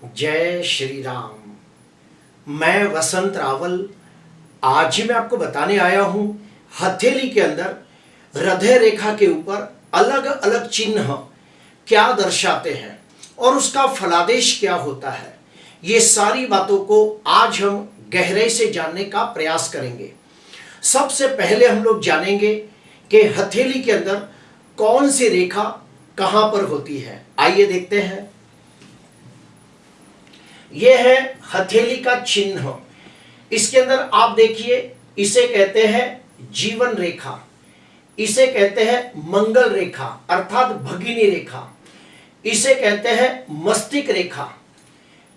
जय श्री राम। मैं वसंत रावल आज मैं आपको बताने आया हूं हथेली के अंदर हृदय रेखा के ऊपर अलग अलग चिन्ह क्या दर्शाते हैं और उसका फलादेश क्या होता है। ये सारी बातों को आज हम गहराई से जानने का प्रयास करेंगे। सबसे पहले हम लोग जानेंगे कि हथेली के अंदर कौन सी रेखा कहां पर होती है। आइए देखते हैं। यह है हथेली का चिन्ह। इसके अंदर आप देखिए, इसे कहते हैं जीवन रेखा, इसे कहते हैं मंगल रेखा अर्थात भगिनी रेखा, इसे कहते हैं मस्तिष्क रेखा,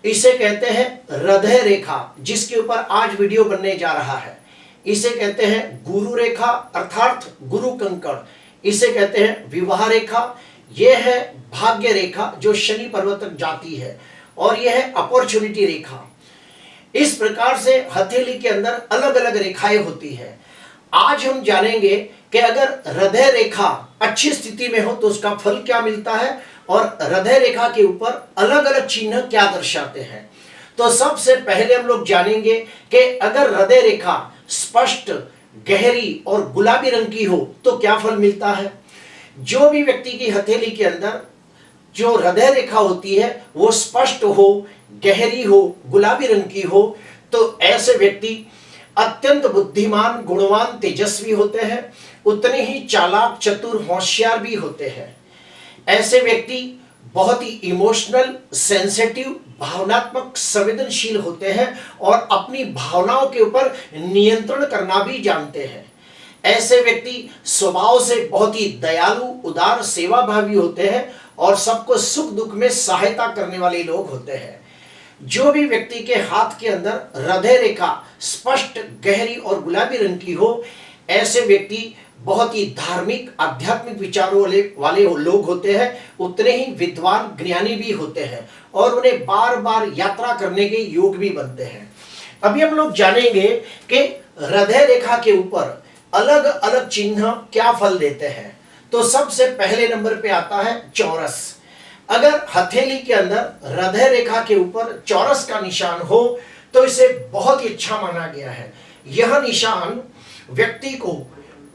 इसे कहते हैं हृदय रेखा जिसके ऊपर आज वीडियो बनने जा रहा है, इसे कहते हैं गुरु रेखा अर्थात गुरु कंकड़, इसे कहते हैं विवाह रेखा, यह है भाग्य रेखा जो शनि पर्वत तक जाती है, और यह है अपॉर्चुनिटी रेखा। इस प्रकार से हथेली के अंदर अलग अलग रेखाएं होती है। आज हम जानेंगे कि अगर हृदय रेखा अच्छी स्थिति में हो तो उसका फल क्या मिलता है और हृदय रेखा के ऊपर अलग अलग चिन्ह क्या दर्शाते हैं। तो सबसे पहले हम लोग जानेंगे कि अगर हृदय रेखा स्पष्ट, गहरी और गुलाबी रंग की हो तो क्या फल मिलता है। जो भी व्यक्ति की हथेली के अंदर जो हृदय रेखा होती है वो स्पष्ट हो, गहरी हो, गुलाबी रंग की हो, तो ऐसे व्यक्ति अत्यंत बुद्धिमान, गुणवान, तेजस्वी होते हैं, उतने ही चालाक, चतुर, होशियार भी होते हैं। ऐसे व्यक्ति बहुत ही इमोशनल, सेंसिटिव, भावनात्मक, संवेदनशील होते हैं और अपनी भावनाओं के ऊपर नियंत्रण करना भी जानते हैं। ऐसे व्यक्ति स्वभाव से बहुत ही दयालु, उदार, सेवाभावी होते हैं और सबको सुख दुख में सहायता करने वाले लोग होते हैं। जो भी व्यक्ति के हाथ के अंदर हृदय रेखा स्पष्ट, गहरी और गुलाबी रंग की हो, ऐसे व्यक्ति बहुत ही धार्मिक, आध्यात्मिक विचारों वाले लोग होते हैं, उतने ही विद्वान, ज्ञानी भी होते हैं और उन्हें बार बार यात्रा करने के योग भी बनते हैं। अभी हम लोग जानेंगे कि हृदय रेखा के ऊपर अलग अलग चिन्ह क्या फल देते हैं। तो सबसे पहले नंबर पे आता है चौरस। अगर हथेली के अंदर हृदय रेखा के ऊपर चौरस का निशान हो तो इसे बहुत ही अच्छा माना गया है। यह निशान व्यक्ति को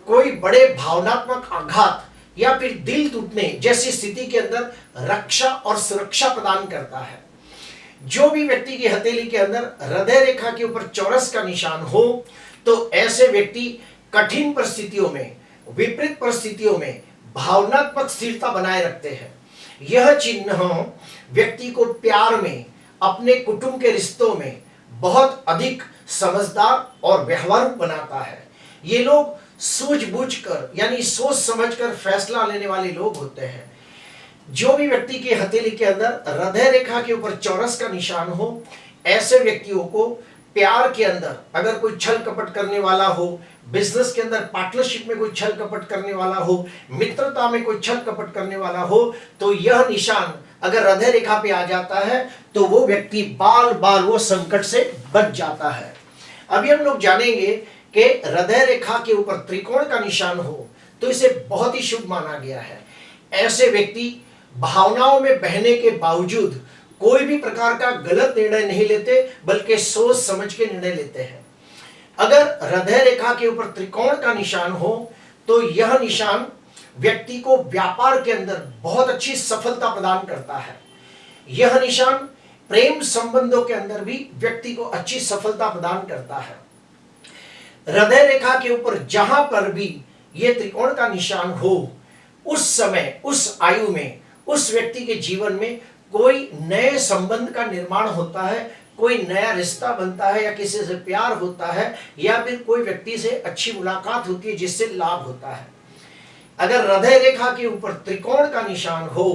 कोई बड़े भावनात्मक आघात या फिर दिल टूटने जैसी स्थिति के अंदर रक्षा और सुरक्षा प्रदान करता है। जो भी व्यक्ति की हथेली के अंदर हृदय रेखा के ऊपर चौरस का निशान हो तो ऐसे व्यक्ति कठिन परिस्थितियों में, विपरीत परिस्थितियों में भावनात्मक स्थिरता बनाए रखते हैं। यह चिन्ह व्यक्ति को प्यार में, अपने कुटुंब के रिश्तों में बहुत अधिक समझदार और व्यवहारिक बनाता है। ये लोग सूझबूझकर यानी सोच समझकर फैसला लेने वाले लोग होते हैं। जो भी व्यक्ति के हथेली के अंदर हृदय रेखा के ऊपर चौरस का निशान हो, ऐसे व्यक्तियों को प्यार के अंदर अगर कोई छल कपट करने वाला हो, बिजनेस के अंदर पार्टनरशिप में कोई छल कपट करने वाला हो, मित्रता में कोई छल कपट करने वाला हो, तो यह निशान अगर हृदय रेखा पे आ जाता है तो वो व्यक्ति बाल बाल वो संकट से बच जाता है। अभी हम लोग जानेंगे कि हृदय रेखा के ऊपर त्रिकोण का निशान हो तो इसे बहुत ही शुभ माना गया है। ऐसे व्यक्ति भावनाओं में बहने के बावजूद कोई भी प्रकार का गलत निर्णय नहीं लेते, बल्कि सोच समझ के निर्णय लेते हैं। अगर हृदय रेखा के ऊपर त्रिकोण का निशान हो तो यह निशान व्यक्ति को व्यापार के अंदर बहुत अच्छी सफलता प्रदान करता है। यह निशान प्रेम संबंधों के अंदर भी व्यक्ति को अच्छी सफलता प्रदान करता है। हृदय रेखा के ऊपर जहां पर भी यह त्रिकोण का निशान हो, उस समय, उस आयु में, उस व्यक्ति के जीवन में कोई नए संबंध का निर्माण होता है, कोई नया रिश्ता बनता है या किसी से प्यार होता है या फिर कोई व्यक्ति से अच्छी मुलाकात होती है जिससे लाभ होता है। अगर हृदय रेखा के ऊपर त्रिकोण का निशान हो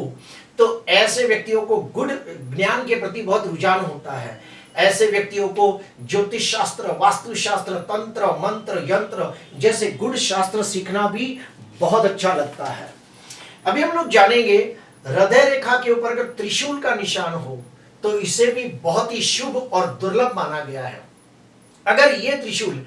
तो ऐसे व्यक्तियों को गुड़ ज्ञान के प्रति बहुत रुझान होता है। ऐसे व्यक्तियों को ज्योतिष शास्त्र, वास्तु शास्त्र, तंत्र, मंत्र, यंत्र जैसे गुड़ शास्त्र सीखना भी बहुत अच्छा लगता है। अभी हम लोग जानेंगे हृदय रेखा के ऊपर अगर त्रिशूल का निशान हो तो इसे भी बहुत ही शुभ और दुर्लभ माना गया है। अगर यह त्रिशूल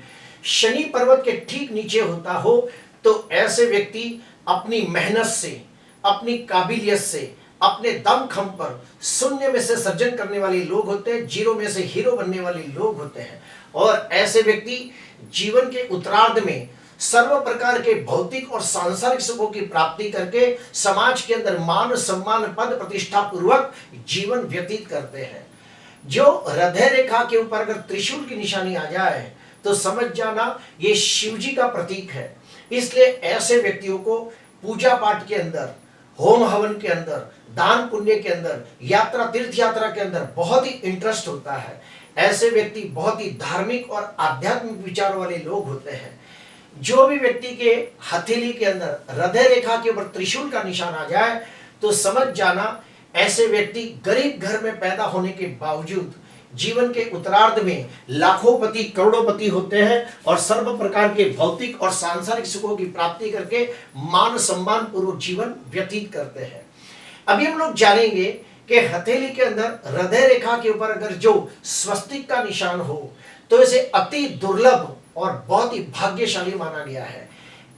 शनि पर्वत के ठीक नीचे होता हो तो ऐसे व्यक्ति अपनी मेहनत से, अपनी काबिलियत से, अपने दम खम पर शून्य में से सृजन करने वाले लोग होते हैं, जीरो में से हीरो बनने वाले लोग होते हैं। और ऐसे व्यक्ति जीवन के उत्तरार्ध में सर्व प्रकार के भौतिक और सांसारिक सुखों की प्राप्ति करके समाज के अंदर मान सम्मान पद प्रतिष्ठा पूर्वक जीवन व्यतीत करते हैं। जो हृदय रेखा के ऊपर अगर त्रिशूल की निशानी आ जाए तो समझ जाना ये शिव जी का प्रतीक है। इसलिए ऐसे व्यक्तियों को पूजा पाठ के अंदर, होम हवन के अंदर, दान पुण्य के अंदर, यात्रा तीर्थ यात्रा के अंदर बहुत ही इंटरेस्ट होता है। ऐसे व्यक्ति बहुत ही धार्मिक और आध्यात्मिक विचारों वाले लोग होते हैं। जो भी व्यक्ति के हथेली के अंदर हृदय रेखा के ऊपर त्रिशूल का निशान आ जाए तो समझ जाना ऐसे व्यक्ति गरीब घर में पैदा होने के बावजूद जीवन के उत्तरार्ध में लाखोंपति करोड़ोंपति होते हैं और सर्व प्रकार के भौतिक और सांसारिक सुखों की प्राप्ति करके मान सम्मान पूर्वक जीवन व्यतीत करते हैं। अभी हम लोग जानेंगे कि हथेली के अंदर हृदय रेखा के ऊपर अगर जो स्वस्तिक का निशान हो तो इसे अति दुर्लभ और बहुत ही भाग्यशाली माना गया है।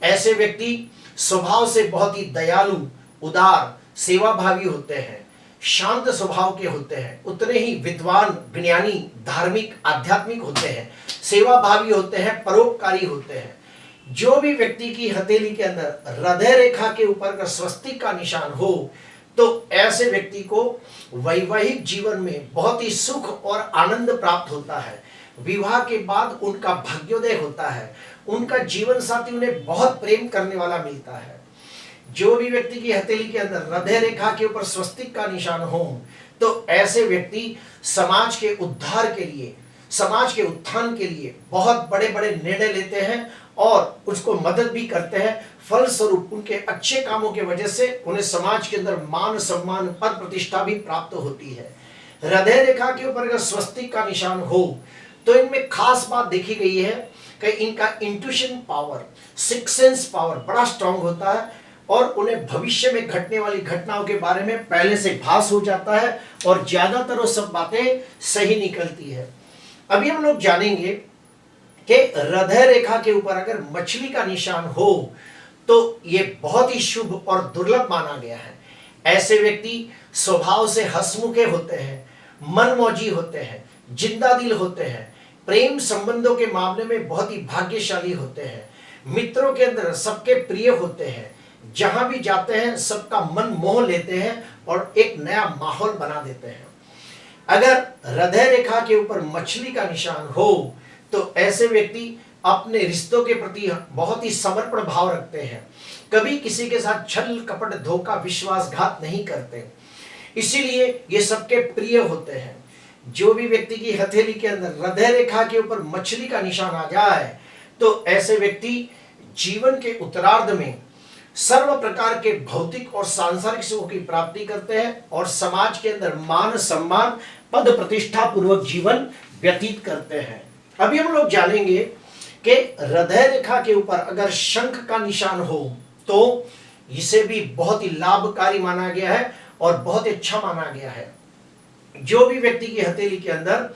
ऐसे व्यक्ति स्वभाव से बहुत ही दयालु, उदार, सेवाभावी होते हैं, शांत स्वभाव के होते हैं, उतने ही विद्वान, ज्ञानी, धार्मिक, आध्यात्मिक होते हैं, सेवाभावी होते हैं, परोपकारी होते हैं। जो भी व्यक्ति की हथेली के अंदर हृदय रेखा के ऊपर का स्वस्तिक का निशान हो तो ऐसे व्यक्ति को वैवाहिक जीवन में बहुत ही सुख और आनंद प्राप्त होता है। विवाह के बाद उनका भाग्योदय होता है, उनका जीवन साथी उन्हें बहुत प्रेम करने वाला मिलता है। जो भी व्यक्ति की हथेली के अंदर हृदय रेखा के ऊपर स्वस्तिक का निशान हो तो ऐसे व्यक्ति समाज के उद्धार के लिए, समाज के उत्थान के लिए बहुत बड़े बड़े निर्णय लेते हैं और उसको मदद भी करते हैं। फलस्वरूप उनके अच्छे कामों के वजह से उन्हें समाज के अंदर मान सम्मान पद प्रतिष्ठा भी प्राप्त होती है। हृदय रेखा के ऊपर अगर स्वस्तिक का निशान हो तो इनमें खास बात देखी गई है कि इनका intuition power, six sense power बड़ा स्ट्रांग होता है और उन्हें भविष्य में घटने वाली घटनाओं के बारे में पहले से भास हो जाता है और ज्यादातर वो सब बातें सही निकलती है। अभी हम लोग जानेंगे कि हृदय रेखा के ऊपर अगर मछली का निशान हो तो ये बहुत ही शुभ और दुर्लभ माना गया है। ऐसे व्यक्ति स्वभाव से हंसमुखे होते हैं, मनमौजी होते हैं, जिंदा दिल होते हैं, प्रेम संबंधों के मामले में बहुत ही भाग्यशाली होते हैं, मित्रों के अंदर सबके प्रिय होते हैं, जहां भी जाते हैं सबका मन मोह लेते हैं और एक नया माहौल बना देते हैं। अगर हृदय रेखा के ऊपर मछली का निशान हो तो ऐसे व्यक्ति अपने रिश्तों के प्रति बहुत ही समर्पण भाव रखते हैं, कभी किसी के साथ छल कपट धोखा विश्वासघात नहीं करते, इसीलिए ये सबके प्रिय होते हैं। जो भी व्यक्ति की हथेली के अंदर हृदय रेखा के ऊपर मछली का निशान आ जाए तो ऐसे व्यक्ति जीवन के उत्तरार्ध में सर्व प्रकार के भौतिक और सांसारिक सुखों की प्राप्ति करते हैं और समाज के अंदर मान सम्मान पद प्रतिष्ठा पूर्वक जीवन व्यतीत करते हैं। अभी हम लोग जानेंगे कि हृदय रेखा के ऊपर अगर शंख का निशान हो तो इसे भी बहुत ही लाभकारी माना गया है और बहुत अच्छा माना गया है। जो भी व्यक्ति की हथेली के अंदर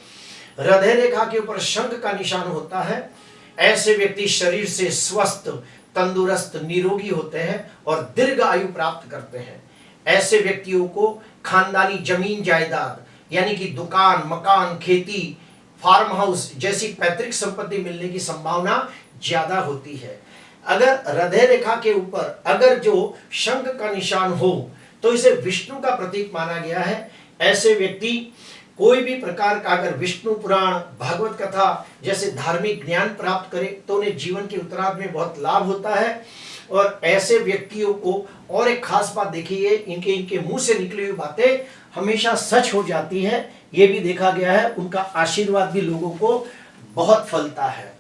हृदय रेखा के ऊपर शंख का निशान होता है ऐसे व्यक्ति शरीर से स्वस्थ, तंदुरुस्त, निरोगी होते हैं और दीर्घ आयु प्राप्त करते हैं। ऐसे व्यक्तियों को खानदानी जमीन जायदाद यानी कि दुकान, मकान, खेती, फार्म हाउस जैसी पैतृक संपत्ति मिलने की संभावना ज्यादा होती है। अगर हृदय रेखा के ऊपर अगर जो शंख का निशान हो तो इसे विष्णु का प्रतीक माना गया है। ऐसे व्यक्ति कोई भी प्रकार का अगर विष्णु पुराण, भागवत कथा जैसे धार्मिक ज्ञान प्राप्त करे तो उन्हें जीवन के उत्तरार्ध में बहुत लाभ होता है। और ऐसे व्यक्तियों को और एक खास बात देखिए, इनके मुंह से निकली हुई बातें हमेशा सच हो जाती है, ये भी देखा गया है। उनका आशीर्वाद भी लोगों को बहुत फलता है।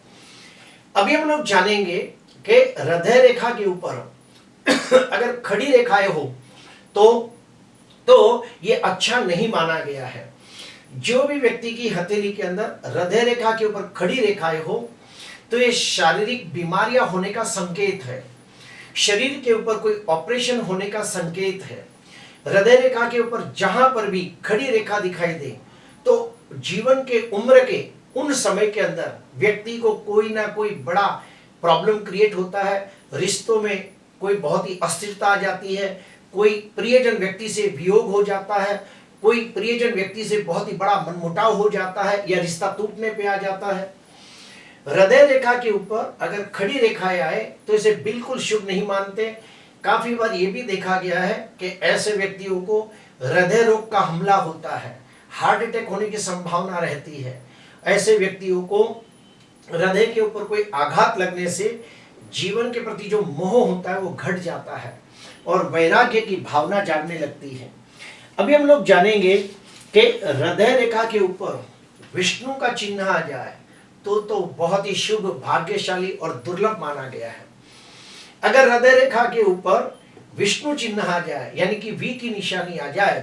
अभी हम लोग जानेंगे कि हृदय रेखा के ऊपर अगर खड़ी रेखाएं हो तो ये अच्छा नहीं माना गया है। जो भी व्यक्ति की हथेली के अंदर हृदय रेखा के ऊपर खड़ी रेखाएं हो तो ये शारीरिक बीमारियां होने का संकेत है, शरीर के ऊपर कोई ऑपरेशन होने का संकेत है। हृदय रेखा के ऊपर जहां पर भी खड़ी रेखा दिखाई दे तो जीवन के उम्र के उन समय के अंदर व्यक्ति को कोई ना कोई बड़ा प्रॉब्लम क्रिएट होता है, रिश्तों में कोई बहुत ही अस्थिरता आ जाती है, कोई प्रियजन व्यक्ति से वियोग हो जाता है, कोई प्रियजन व्यक्ति से बहुत ही बड़ा मनमुटाव हो जाता है या रिश्ता टूटने पे आ जाता है। हृदय रेखा के ऊपर अगर खड़ी रेखाएं आए तो इसे बिल्कुल शुभ नहीं मानते। काफी बार ये भी देखा गया है कि ऐसे व्यक्तियों को हृदय रोग का हमला होता है, हार्ट अटैक होने की संभावना रहती है। ऐसे व्यक्तियों को हृदय के ऊपर कोई आघात लगने से जीवन के प्रति जो मोह होता है वो घट जाता है और वैराग्य की भावना जागने लगती है। अभी हम लोग जानेंगे कि हृदय रेखा के ऊपर विष्णु का चिन्ह आ जाए तो बहुत ही शुभ, भाग्यशाली और दुर्लभ माना गया है। अगर हृदय रेखा के ऊपर विष्णु चिन्ह आ जाए यानी कि वी की निशानी आ जाए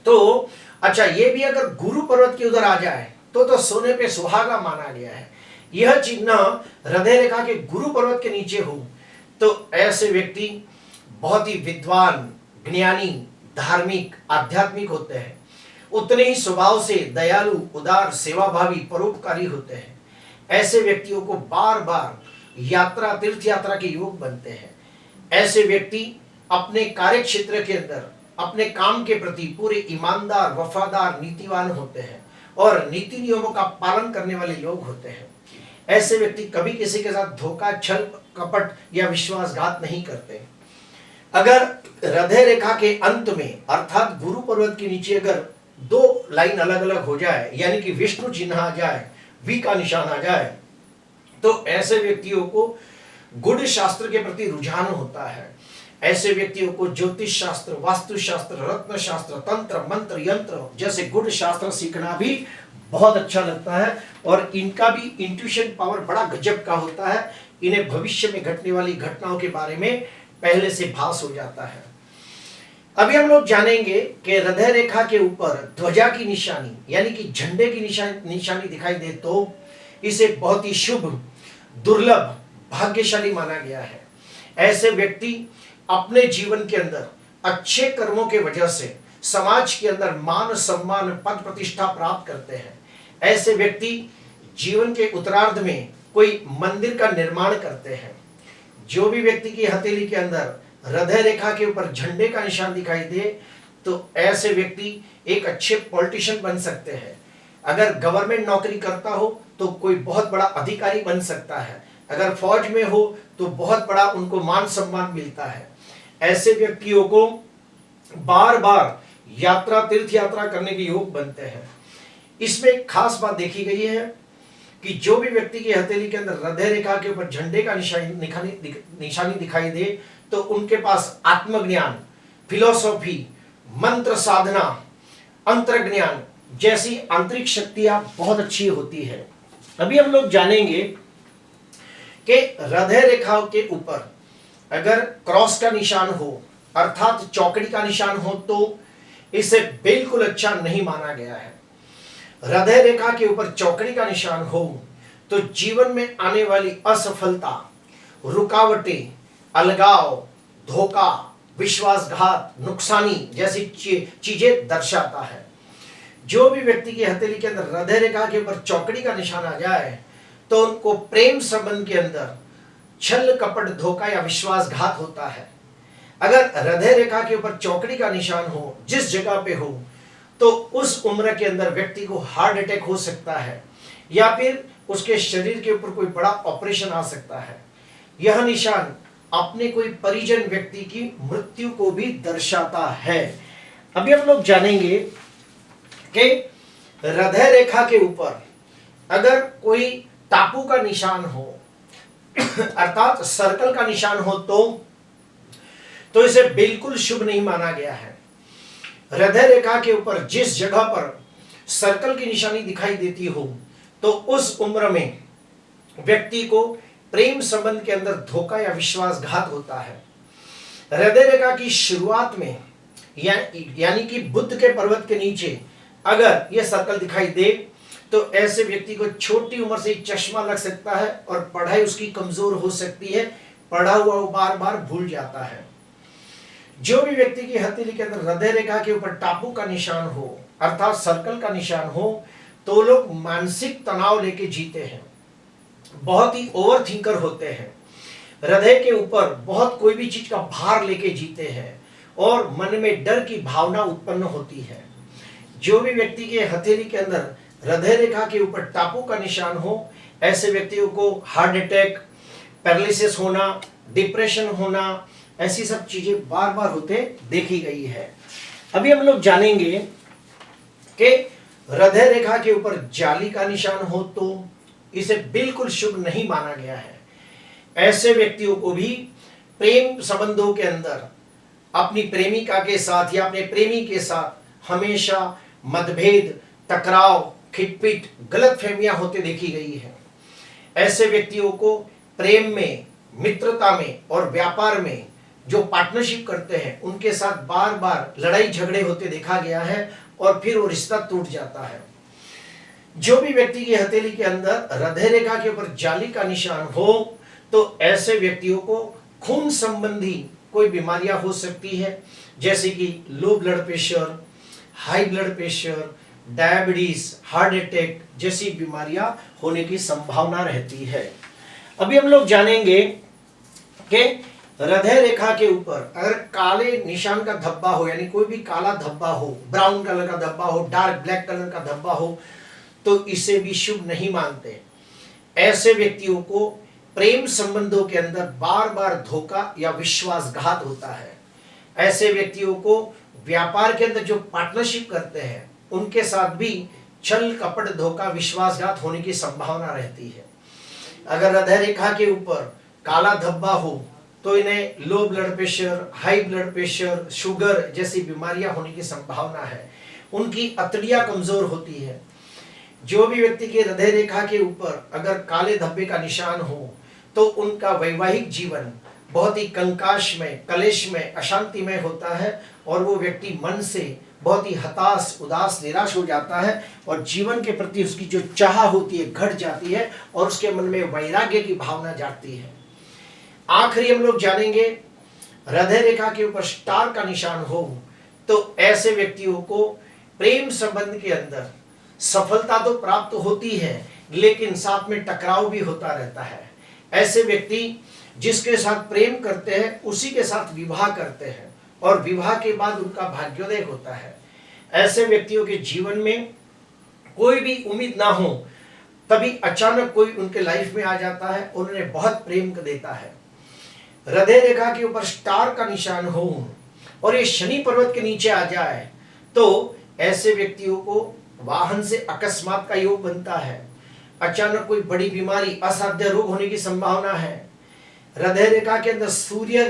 तो अच्छा, ये भी अगर गुरु पर्वत के उधर आ जाए तो सोने पे सुहागा माना गया है। यह चिन्ह हृदय रेखा के गुरु पर्वत के नीचे हो तो ऐसे व्यक्ति बहुत ही विद्वान, ज्ञानी, धार्मिक, आध्यात्मिक होते हैं। उतने ही स्वभाव से दयालु, उदार, सेवाभावी, परोपकारी होते हैं। ऐसे व्यक्तियों को बार बार यात्रा, तीर्थ यात्रा के योग बनते हैं। ऐसे व्यक्ति अपने कार्य क्षेत्र के अंदर अपने काम के प्रति पूरे ईमानदार, वफादार, नीतिवान होते हैं और नीति नियमों का पालन करने वाले लोग होते हैं। ऐसे व्यक्ति कभी किसी के साथ धोखा, छल, कपट या विश्वासघात नहीं करते। अगर हृदय रेखा के अंत में अर्थात गुरु पर्वत के नीचे अगर दो लाइन अलग अलग हो जाए यानी कि विष्णु चिन्ह आ जाए, वी का निशान आ जाए तो ऐसे व्यक्तियों को गुड़ शास्त्र के प्रति रुझान होता है। ऐसे व्यक्तियों को ज्योतिष शास्त्र, वास्तु शास्त्र, रत्न शास्त्र, तंत्र, मंत्र, यंत्र जैसे गुड़ शास्त्र सीखना भी बहुत अच्छा लगता है और इनका भी इंट्यूशन पावर बड़ा गजब का होता है। इन्हें भविष्य में घटने वाली घटनाओं के बारे में पहले से भास हो जाता है। अभी हम लोग जानेंगे कि हृदय रेखा के ऊपर ध्वजा की निशानी यानी कि झंडे की निशानी दिखाई दे तो इसे बहुत ही शुभ, दुर्लभ, भाग्यशाली माना गया है। ऐसे व्यक्ति अपने जीवन के अंदर अच्छे कर्मों के वजह से समाज के अंदर मान, सम्मान, पद, प्रतिष्ठा प्राप्त करते हैं। ऐसे व्यक्ति जीवन के उत्तरार्ध में कोई मंदिर का निर्माण करते हैं। जो भी व्यक्ति की हथेली के अंदर हृदय रेखा के ऊपर झंडे का निशान दिखाई दे तो ऐसे व्यक्ति एक अच्छे पॉलिटिशियन बन सकते हैं। अगर गवर्नमेंट नौकरी करता हो तो कोई बहुत बड़ा अधिकारी बन सकता है। अगर फौज में हो तो बहुत बड़ा उनको मान सम्मान मिलता है। ऐसे व्यक्तियों को बार बार यात्रा, तीर्थ यात्रा करने के योग बनते हैं। इसमें एक खास बात देखी गई है कि जो भी व्यक्ति की हथेली के अंदर हृदय रेखा के ऊपर झंडे का निशानी दिखाई दे तो उनके पास आत्मज्ञान, फिलॉसफी, मंत्र साधना, अंतर ज्ञान जैसी आंतरिक शक्तियां बहुत अच्छी होती है। अभी हम लोग जानेंगे कि हृदय रेखा के ऊपर अगर क्रॉस का निशान हो अर्थात चौकड़ी का निशान हो तो इसे बिल्कुल अच्छा नहीं माना गया है। हृदय रेखा के ऊपर चौकड़ी का निशान हो तो जीवन में आने वाली असफलता, रुकावटें, अलगाव, धोखा, विश्वासघात, नुकसानी जैसी चीजें दर्शाता है। जो भी व्यक्ति की हथेली के अंदर हृदय रेखा के ऊपर चौकड़ी का निशान आ जाए तो उनको प्रेम संबंध के अंदर छल, कपट, धोखा या विश्वासघात होता है। अगर हृदय रेखा के ऊपर चौकड़ी का निशान हो जिस जगह पे हो तो उस उम्र के अंदर व्यक्ति को हार्ट अटैक हो सकता है या फिर उसके शरीर के ऊपर कोई बड़ा ऑपरेशन आ सकता है। यह निशान अपने कोई परिजन व्यक्ति की मृत्यु को भी दर्शाता है। अभी हम लोग जानेंगे कि हृदय रेखा के ऊपर अगर कोई टापू का निशान हो अर्थात सर्कल का निशान हो तो इसे बिल्कुल शुभ नहीं माना गया है। हृदय रेखा के ऊपर जिस जगह पर सर्कल की निशानी दिखाई देती हो तो उस उम्र में व्यक्ति को प्रेम संबंध के अंदर धोखा या विश्वासघात होता है। हृदय रेखा की शुरुआत में यानी कि बुध के पर्वत के नीचे अगर यह सर्कल दिखाई दे तो ऐसे व्यक्ति को छोटी उम्र से चश्मा लग सकता है और पढ़ाई उसकी कमजोर हो सकती है। पढ़ा हुआ वो बार बार भूल जाता है। जो भी व्यक्ति की हथेली के अंदर हृदय रेखा के ऊपर टापू का निशान हो अर्थात सर्कल का निशान हो तो लोग मानसिक तनाव लेके जीते हैं, बहुत ही ओवर थिंकर होते हैं, हृदय के ऊपर बहुत कोई भी चीज का भार लेके जीते हैं और मन में डर की भावना उत्पन्न होती है। जो भी व्यक्ति के हथेली के अंदर हृदय रेखा के ऊपर टापू का निशान हो, ऐसे व्यक्तियों को हार्ट अटैक, पैरालिसिस होना, डिप्रेशन होना, ऐसी सब चीजें बार बार होते देखी गई है। अभी हम लोग जानेंगे कि हृदय रेखा के ऊपर जाली का निशान हो तो इसे बिल्कुल शुभ नहीं माना गया है। ऐसे व्यक्तियों को भी प्रेम संबंधों के अंदर अपनी प्रेमिका के साथ या अपने प्रेमी के साथ हमेशा मतभेद, टकराव, खिटपिट, गलतफहमियां होते देखी गई है। ऐसे व्यक्तियों को प्रेम में, मित्रता में और व्यापार में जो पार्टनरशिप करते हैं उनके साथ बार बार लड़ाई झगड़े होते देखा गया है और फिर वो रिश्ता टूट जाता है। जो भी व्यक्ति की हथेली के अंदर हृदय रेखा के ऊपर जाली का निशान हो तो ऐसे व्यक्तियों को खून संबंधी कोई बीमारियां हो सकती है, जैसे कि low blood pressure, high blood pressure, diabetes, heart attack जैसी बीमारियां होने की संभावना रहती है। अभी हम लोग जानेंगे कि हृदय रेखा के ऊपर अगर काले निशान का धब्बा हो, यानी कोई भी काला धब्बा हो, ब्राउन कलर का धब्बा हो, डार्क ब्लैक कलर का धब्बा हो, तो इसे भी शुभ नहीं मानते। ऐसे व्यक्तियों को प्रेम संबंधों के अंदर बार बार धोखा या विश्वासघात होता है। ऐसे व्यक्तियों को व्यापार के अंदर जो पार्टनरशिप करते हैं उनके साथ भी छल, कपट, धोखा, विश्वासघात होने की संभावना रहती है। अगर हृदय रेखा के ऊपर काला धब्बा हो तो इन्हें low blood pressure, high blood pressure, sugar जैसी बीमारियां होने की संभावना है। उनकी अतड़ियां कमजोर होती है। जो भी व्यक्ति के हृदय रेखा के ऊपर अगर काले धब्बे का निशान हो तो उनका वैवाहिक जीवन बहुत ही कंकाश में, कलेश में, अशांतिमय होता है और वो व्यक्ति मन से बहुत ही हताश, उदास, निराश हो जाता है और जीवन के प्रति उसकी जो चाह होती है घट जाती है और उसके मन में वैराग्य की भावना जागती है। आखिरी हम लोग जानेंगे हृदय रेखा के ऊपर स्टार का निशान हो तो ऐसे व्यक्तियों को प्रेम संबंध के अंदर सफलता तो प्राप्त होती है लेकिन साथ में टकराव भी होता रहता है। ऐसे व्यक्ति जिसके साथ प्रेम करते हैं उसी के साथ विवाह करते हैं और विवाह के बाद उनका भाग्योदय होता है। ऐसे व्यक्तियों के जीवन में कोई भी उम्मीद ना हो तभी अचानक कोई उनके लाइफ में आ जाता है और उन्हें बहुत प्रेम कर देता है। हृदय रेखा के ऊपर स्टार का निशान हो और ये शनि पर्वत के नीचे आ जाए तो ऐसे व्यक्तियों को वाहन से अकस्मात का योग बनता है। अचानक कोई बड़ी बीमारी, असाध्य रोग होने की संभावना है। हृदय रेखा के अंदर सूर्य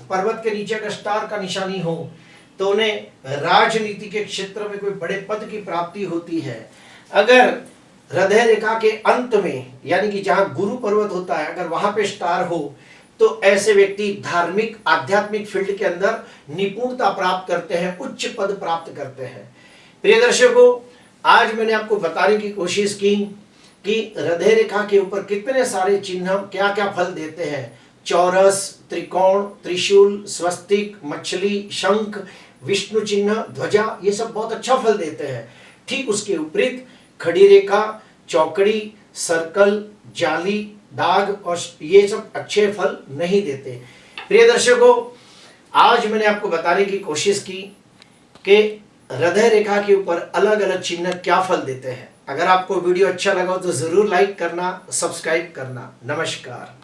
पर्वत के नीचे अगर स्टार का निशानी हो तो उन्हें राजनीति के क्षेत्र में कोई बड़े पद की प्राप्ति होती है। अगर हृदय रेखा के अंत में यानी कि जहां गुरु पर्वत होता है अगर वहां पे स्टार हो तो ऐसे व्यक्ति धार्मिक, आध्यात्मिक फील्ड के अंदर निपुणता प्राप्त करते हैं, उच्च पद प्राप्त करते हैं। प्रिय दर्शकों, आज मैंने आपको बताने की कोशिश की कि हृदय रेखा के ऊपर कितने सारे चिन्ह क्या क्या फल देते हैं। चौरस, त्रिकोण, त्रिशूल, स्वस्तिक, मछली, शंख, विष्णु चिन्ह, ध्वजा, ये सब बहुत अच्छा फल देते हैं। ठीक उसके विपरीत खड़ी रेखा, चौकड़ी, सर्कल, जाली, दाग और ये सब अच्छे फल नहीं देते। प्रिय दर्शकों, आज मैंने आपको बताने की कोशिश की कि हृदय रेखा के ऊपर अलग अलग चिन्ह क्या फल देते हैं। अगर आपको वीडियो अच्छा लगा तो जरूर लाइक करना, सब्सक्राइब करना। नमस्कार।